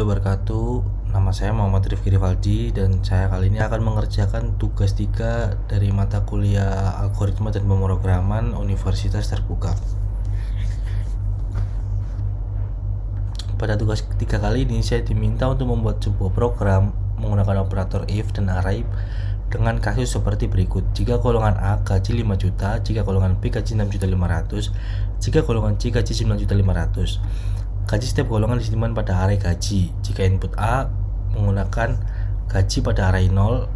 warahmatullahi wabarakatuh. Nama saya Muhammad Rifki Rivaldi dan saya kali ini akan mengerjakan tugas 3 dari mata kuliah Algoritma dan Pemrograman Universitas Terbuka. Pada tugas 3 kali ini saya diminta untuk membuat sebuah program menggunakan operator if dan array dengan kasus seperti berikut. Jika golongan A gaji 5 juta, jika golongan B gaji 6.500.000, jika golongan C gaji 9.500.000. Gaji setiap golongan disimpan pada array gaji. Jika input A menggunakan gaji pada array 0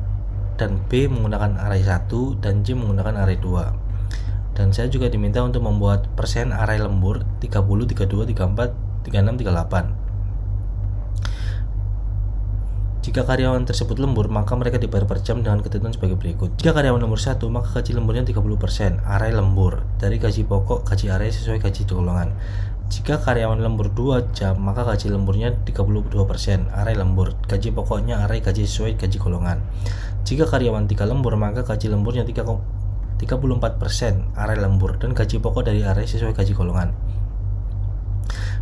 dan B menggunakan array 1 dan C menggunakan array 2. Dan saya juga diminta untuk membuat persen array lembur 30, 32, 34, 36, 38. Jika karyawan tersebut lembur, maka mereka dibayar per jam dengan ketentuan sebagai berikut. Jika karyawan nomor 1, maka gaji lemburnya 30% array lembur dari gaji pokok gaji array sesuai gaji golongan. Jika karyawan lembur 2 jam, maka gaji lemburnya 32% array lembur, gaji pokoknya array gaji sesuai gaji golongan. Jika karyawan 3 lembur, maka gaji lemburnya 34% array lembur dan gaji pokok dari array sesuai gaji golongan.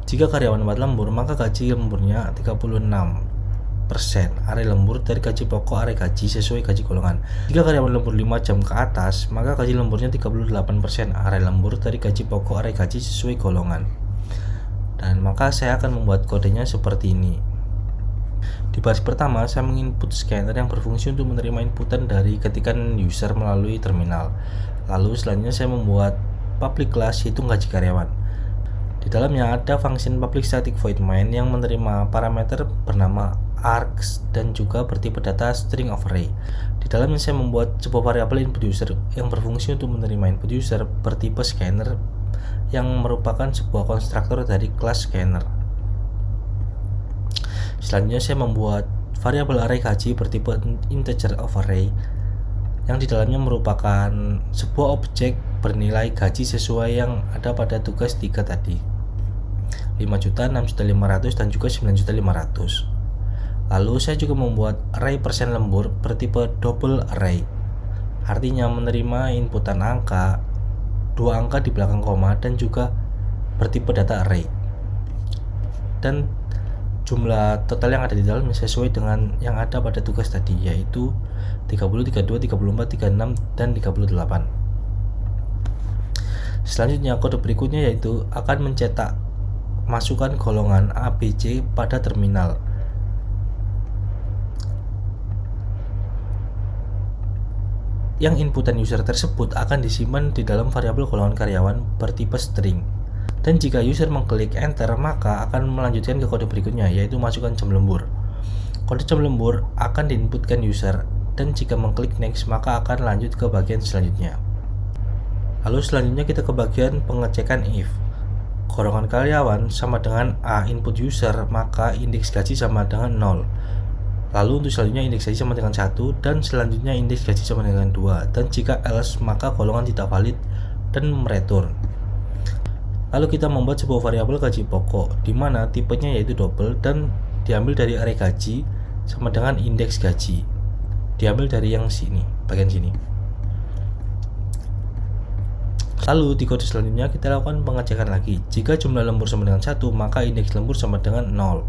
Jika karyawan 4 lembur, maka gaji lemburnya 36% array lembur dari gaji pokok array gaji sesuai gaji golongan. Jika karyawan lembur 5 jam ke atas, maka gaji lemburnya 38% array lembur dari gaji pokok array gaji sesuai golongan. Dan maka saya akan membuat kodenya seperti ini. Di baris pertama, saya menginput scanner yang berfungsi untuk menerima inputan dari ketikan user melalui terminal. Lalu selanjutnya saya membuat public class hitung gaji karyawan. Di dalamnya ada function public static void main yang menerima parameter bernama args dan juga bertipe data string of array. Di dalamnya saya membuat sebuah variabel input user yang berfungsi untuk menerima input user bertipe scanner yang merupakan sebuah konstruktor dari kelas scanner. Selanjutnya saya membuat variabel array gaji bertipe integer of array yang di dalamnya merupakan sebuah objek bernilai gaji sesuai yang ada pada tugas 3 tadi. 5 juta, 6.500.000 dan juga 9.500.000. Lalu saya juga membuat array persen lembur bertipe double array. Artinya menerima inputan angka 2 angka di belakang koma dan juga bertipe data array. Dan jumlah total yang ada di dalamnya sesuai dengan yang ada pada tugas tadi, yaitu 30, 32, 34, 36 dan 38. Selanjutnya kode berikutnya yaitu akan mencetak masukan golongan A, B, C pada terminal. Yang inputan user tersebut akan disimpan di dalam variabel golongan karyawan bertipe string. Dan jika user mengklik enter, maka akan melanjutkan ke kode berikutnya, yaitu masukkan jam lembur. Kode jam lembur akan diinputkan user, dan jika mengklik next, maka akan lanjut ke bagian selanjutnya. Lalu selanjutnya kita ke bagian pengecekan if. Golongan karyawan sama dengan A input user, maka indeks gaji sama dengan 0. Lalu untuk selanjutnya indeks gaji sama dengan 1 dan selanjutnya indeks gaji sama dengan 2. Dan jika else, maka golongan tidak valid dan mereturn. Lalu kita membuat sebuah variabel gaji pokok di mana tipenya yaitu double dan diambil dari array gaji sama dengan indeks gaji. Diambil dari yang sini, bagian sini. Lalu di kode selanjutnya kita lakukan pengecekan lagi. Jika jumlah lembur sama dengan 1, maka indeks lembur sama dengan 0.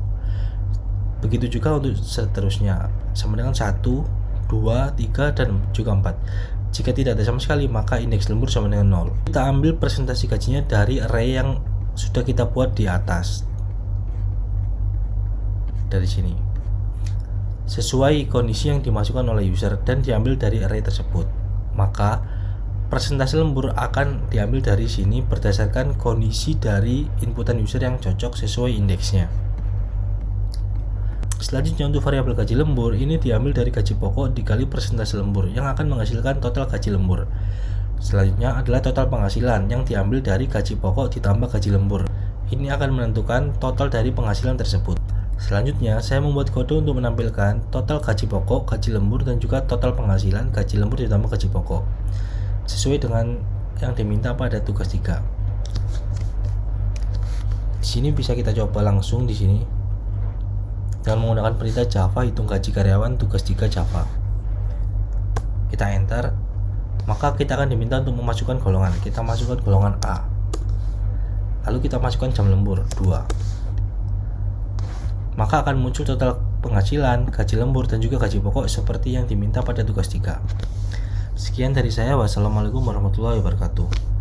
Begitu juga untuk seterusnya, sama dengan 1, 2, 3, dan juga 4. Jika tidak ada sama sekali, maka indeks lembur sama dengan 0. Kita ambil presentasi gajinya dari array yang sudah kita buat di atas. Dari sini. Sesuai kondisi yang dimasukkan oleh user dan diambil dari array tersebut. Maka presentasi lembur akan diambil dari sini berdasarkan kondisi dari inputan user yang cocok sesuai indeksnya. Selanjutnya untuk variabel gaji lembur ini diambil dari gaji pokok dikali persentase lembur yang akan menghasilkan total gaji lembur. Selanjutnya adalah total penghasilan yang diambil dari gaji pokok ditambah gaji lembur. Ini akan menentukan total dari penghasilan tersebut. Selanjutnya saya membuat kode untuk menampilkan total gaji pokok, gaji lembur dan juga total penghasilan gaji lembur ditambah gaji pokok sesuai dengan yang diminta pada tugas 3. Di sini bisa kita coba langsung di sini. Dengan menggunakan perintah Java hitung gaji karyawan tugas 3 Java. Kita enter, maka kita akan diminta untuk memasukkan golongan. Kita masukkan golongan A. Lalu kita masukkan jam lembur 2. maka akan muncul total penghasilan, gaji lembur, dan juga gaji pokok seperti yang diminta pada tugas 3. Sekian dari saya. Wassalamualaikum warahmatullahi wabarakatuh.